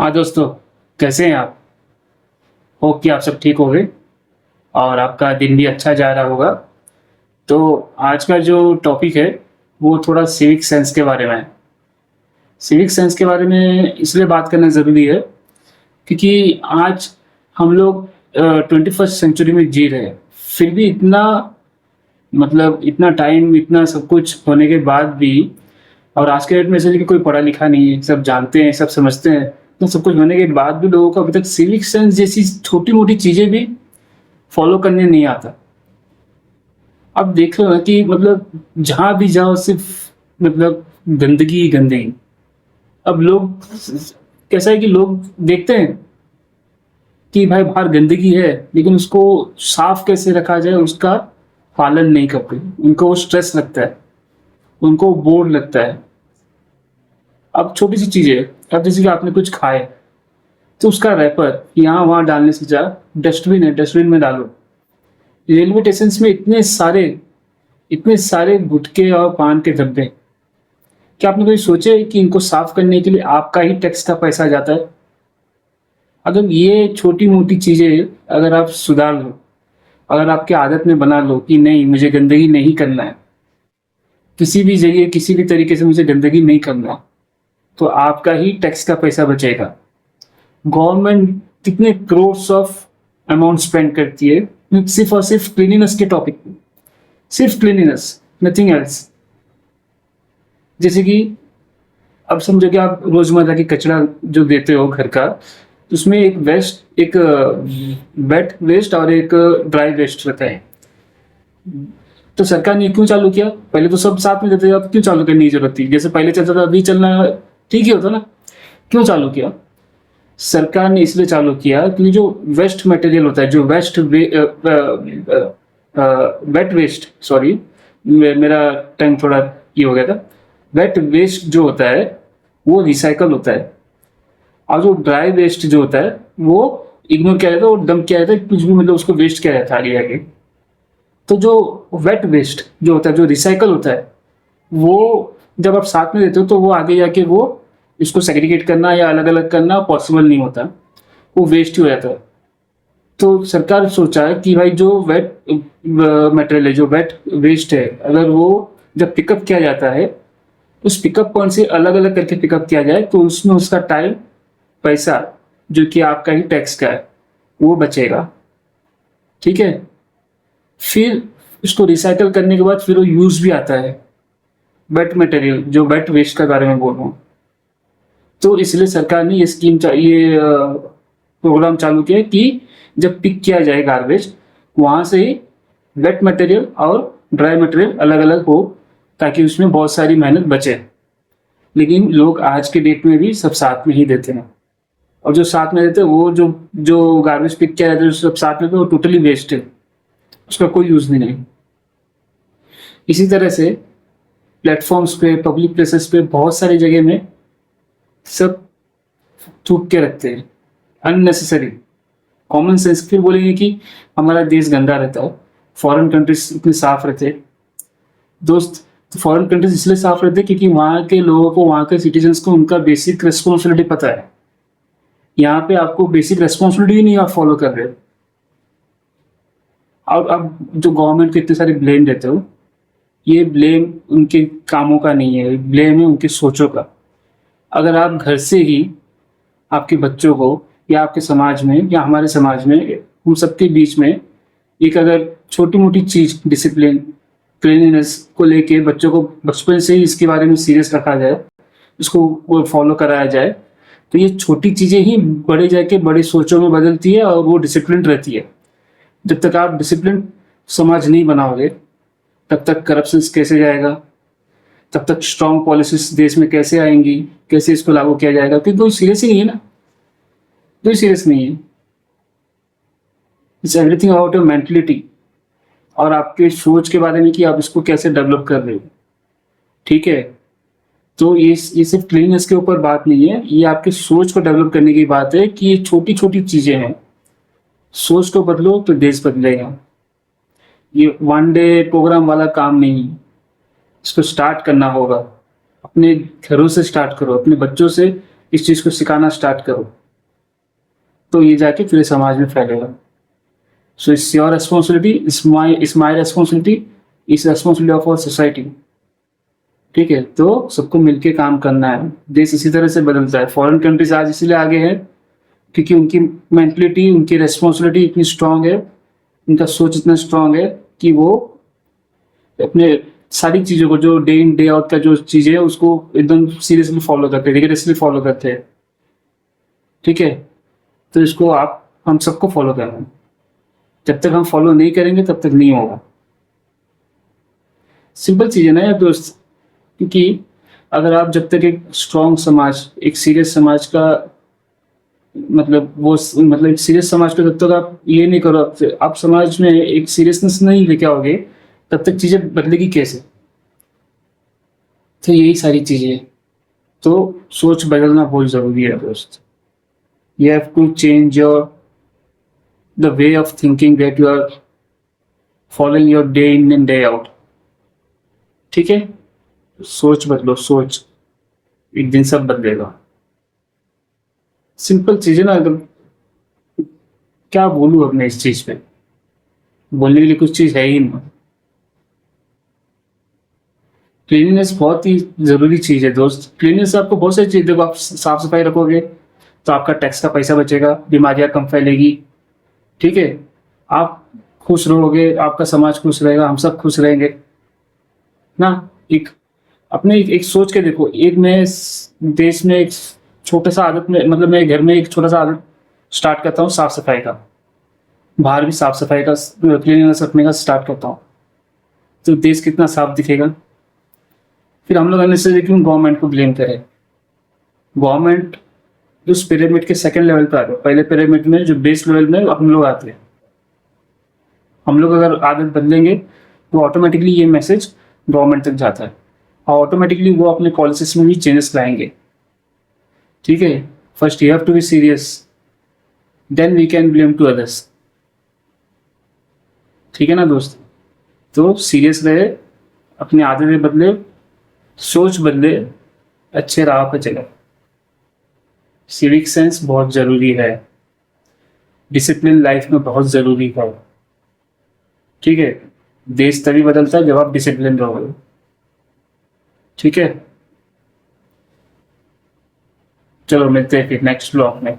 हाँ दोस्तों, कैसे हैं आप? होप कि आप सब ठीक होंगे और आपका दिन भी अच्छा जा रहा होगा। तो आज का जो टॉपिक है, वो थोड़ा सिविक सेंस के बारे में है। सिविक सेंस के बारे में इसलिए बात करना ज़रूरी है, क्योंकि आज हम लोग 21st सेंचुरी में जी रहे हैं। फिर भी इतना मतलब इतना टाइम, इतना सब कुछ होने के बाद भी और आज के डेट में ऐसे कि कोई पढ़ा लिखा नहीं है, सब जानते हैं, सब समझते हैं। तो सब कुछ होने के बाद भी लोगों को अभी तक सिविक सेंस जैसी छोटी-मोटी चीज़ें भी फॉलो करने नहीं आता। अब देख लो ना कि मतलब जहाँ भी जाओ सिर्फ मतलब गंदगी ही गंदगी। अब लोग कैसा है कि लोग देखते हैं कि भाई बाहर गंदगी है, लेकिन उसको साफ कैसे रखा जाए उसका पालन नहीं करते। उनको वो स्ट्रेस लगता है, उनको बोर लगता है। अब छोटी सी चीज़ें, अब जैसे कि आपने कुछ खाए तो उसका रैपर यहाँ वहाँ डालने से जा, डस्टबिन है, डस्टबिन में डालो। रेलवे स्टेशन में इतने सारे गुटखे और पान के धब्बे। क्या आपने कभी सोचे कि इनको साफ करने के लिए आपका ही टैक्स का पैसा जाता है? अगर ये छोटी मोटी चीजें अगर आप सुधार लो, अगर आपके आदत में बना लो कि नहीं, मुझे गंदगी नहीं करना है, किसी भी जगह किसी भी तरीके से मुझे गंदगी नहीं करना, तो आपका ही टैक्स का पैसा बचेगा। गवर्नमेंट कितने करोड़ ऑफ अमाउंट स्पेंड करती है सिर्फ और सिर्फ क्लीनिनेस के टॉपिक पे। सिर्फ क्लीनिनेस, नथिंग एल्स। जैसे कि अब समझो कि आप रोजमर्रा की कचरा जो देते हो घर का, तो उसमें एक वेट वेस्ट और एक ड्राई वेस्ट रहता है। तो सरकार ने क्यों चालू किया? पहले तो सब साथ में देते थे, अब क्यों चालू करने की जरूरत थी? जैसे पहले चलता था अभी चलना ठीक ही होता ना। क्यों चालू किया? सरकार ने इसलिए चालू किया कि जो वेस्ट मटेरियल होता है, जो वेट वेस्ट, सॉरी मेरा टाइम थोड़ा ये हो गया था। वेट वेस्ट जो होता है वो रिसाइकल होता है, और जो ड्राई वेस्ट जो होता है वो इग्नोर किया जाता है, वो डंप किया जाता है, कुछ भी मतलब उसको वेस्ट किया जाता है आगे आगे। तो जो वेट वेस्ट जो होता है, जो रिसाइकल होता है, वो जब आप साथ में देते हो तो वो आगे जाके वो इसको सेग्रीगेट करना या अलग अलग करना पॉसिबल नहीं होता, वो वेस्ट ही हो जाता है। तो सरकार सोचा है कि भाई जो वेट मटेरियल है, जो वेट वेस्ट है, अगर वो जब पिकअप किया जाता है, उस पिकअप पॉइंट से अलग अलग करके पिकअप किया जाए, तो उसमें उसका टाइम, पैसा, जो कि आपका ही टैक्स का है, वो बचेगा। ठीक है? फिर इसको रिसाइकल करने के बाद फिर वो यूज भी आता है, वेट मटेरियल, जो वेट वेस्ट के बारे में बोल रहा हूँ। तो इसलिए सरकार ने ये प्रोग्राम चालू किया कि जब पिक किया जाए गार्बेज, वहाँ से ही वेट मटेरियल और ड्राई मटेरियल अलग अलग हो, ताकि उसमें बहुत सारी मेहनत बचे। लेकिन लोग आज के डेट में भी सब साथ में ही देते हैं, और जो साथ में देते हैं वो जो जो गार्बेज पिक किया जाता है सब साथ में, तो वो टोटली वेस्ट है, उसका कोई यूज नहीं है। इसी तरह से प्लेटफॉर्म्स पे, पब्लिक प्लेसेस पे, बहुत सारी जगह में सब थूक के रखते हैं अननेसेसरी। कॉमन सेंस फिर बोलेंगे कि हमारा देश गंदा रहता है, फॉरेन कंट्रीज इतने साफ रहते हैं। दोस्त, फॉरेन कंट्रीज इसलिए साफ रहते हैं क्योंकि वहाँ के लोगों को, वहाँ के सिटीजन्स को उनका बेसिक रिस्पॉन्सिबिलिटी पता है। यहाँ पे आपको बेसिक रिस्पॉन्सिबिलिटी नहीं आप फॉलो कर रहे हो। और अब जो गवर्नमेंट को इतने सारे ब्लेम देते हो, ये ब्लेम उनके कामों का नहीं है, ब्लेम है उनकी सोचों का। अगर आप घर से ही आपके बच्चों को, या आपके समाज में या हमारे समाज में, उन सबके बीच में एक अगर छोटी मोटी चीज, डिसिप्लिन, क्लीनिनेस को लेके बच्चों को बचपन से ही इसके बारे में सीरियस रखा जाए, इसको फॉलो कराया जाए, तो ये छोटी चीजें ही बड़े जाके बड़ी सोचों में बदलती है और वो डिसिप्लिन रहती है। जब तक आप डिसिप्लिन समाज नहीं बनाओगे, तब तक करप्शन कैसे जाएगा, तब तक स्ट्रॉन्ग पॉलिसीज देश में कैसे आएंगी, कैसे इसको लागू किया जाएगा? क्योंकि कोई सीरियस ही नहीं है ना, कोई सीरियस नहीं है। It's everything about your mentality और आपके सोच के बारे में कि आप इसको कैसे डेवलप कर रहे हो। ठीक है? तो ये सिर्फ क्लीननेस के ऊपर बात नहीं है, ये आपके सोच को डेवलप करने की बात है कि ये छोटी छोटी चीजें हैं। सोच को बदलो तो देश बदलेगा। ये वन डे प्रोग्राम वाला काम नहीं है, इसको स्टार्ट करना होगा। अपने घरों से स्टार्ट करो, अपने बच्चों से इस चीज़ को सिखाना स्टार्ट करो, तो ये जाके पूरे समाज में फैलेगा। So it's your responsibility, it's my responsibility, it's responsibility of our society. ठीक है, तो सबको मिलके काम करना है। देश इसी तरह से बदलता है। फॉरेन कंट्रीज आज इसलिए आगे है क्योंकि उनकी मेंटलिटी, उनकी रेस्पॉन्सिबिलिटी इतनी स्ट्रांग है, उनका सोच इतना स्ट्रांग है कि वो अपने सारी चीज़ों को, जो डे इन डे आउट का जो चीज़ें है, उसको एकदम सीरियसली फॉलो करते हैं, रिगरसली फॉलो करते हैं। ठीक है, तो इसको आप हम सबको फॉलो करना है। जब तक हम फॉलो नहीं करेंगे तब तक नहीं होगा। सिंपल चीज़ है ना यार दोस्त, क्योंकि अगर आप जब तक एक स्ट्रांग समाज, एक सीरियस समाज का मतलब एक सीरियस समाज को जब तक आप ये नहीं करो, आप समाज में एक सीरियसनेस नहीं लेके आओगे, तब तक चीज़ें बदलेगी कैसे? तो यही सारी चीज़ें हैं। तो सोच बदलना बहुत ज़रूरी है दोस्त। You have to change your the way of thinking that you are following your day in and day out. ठीक है, सोच बदलो, सोच, एक दिन सब बदलेगा। सिंपल चीज़ है ना। अगर क्या बोलूँ अब मैं इस चीज़ पे, बोलने के लिए कुछ चीज़ है ही नहीं। क्लीनिनेस बहुत ही ज़रूरी चीज़ है दोस्त। क्लीनिनेस आपको बहुत सारी चीज़, देखो आप साफ सफाई रखोगे तो आपका टैक्स का पैसा बचेगा, बीमारियाँ कम फैलेगी। ठीक है, आप खुश रहोगे, आपका समाज खुश रहेगा, हम सब खुश रहेंगे ना। एक अपने एक सोच के देखो, एक मैं देश में एक छोटा सा आदत में, मतलब मैं घर में एक छोटा सा आदत स्टार्ट करता हूँ साफ सफाई का, बाहर भी साफ सफाई का, क्लीनिनेस रखने का स्टार्ट करता हूँ, तो देश कितना साफ दिखेगा। फिर हम लोग अननेसेसरी क्यों गवर्नमेंट को ब्लेम करें? गवर्नमेंट उस पिरामिड के सेकंड लेवल पर आ गए, पहले पिरामिड में जो बेस लेवल में हम लोग आते हैं। हम लोग अगर आदत बदलेंगे तो ऑटोमेटिकली ये मैसेज गवर्नमेंट तक जाता है, और ऑटोमेटिकली वो अपने पॉलिसीज में भी चेंजेस लाएंगे। ठीक है, first you have to be serious, then we can blame to others. ठीक है ना दोस्त? तो सीरियस रहे, अपनी आदतें बदले, सोच बदले, अच्छे राह पर चले। सिविक सेंस बहुत ज़रूरी है, डिसिप्लिन लाइफ में बहुत ज़रूरी है। ठीक है, देश तभी बदलता है जब आप डिसिप्लिन रहोगे। ठीक है, चलो मिलते हैं फिर नेक्स्ट ब्लॉग में।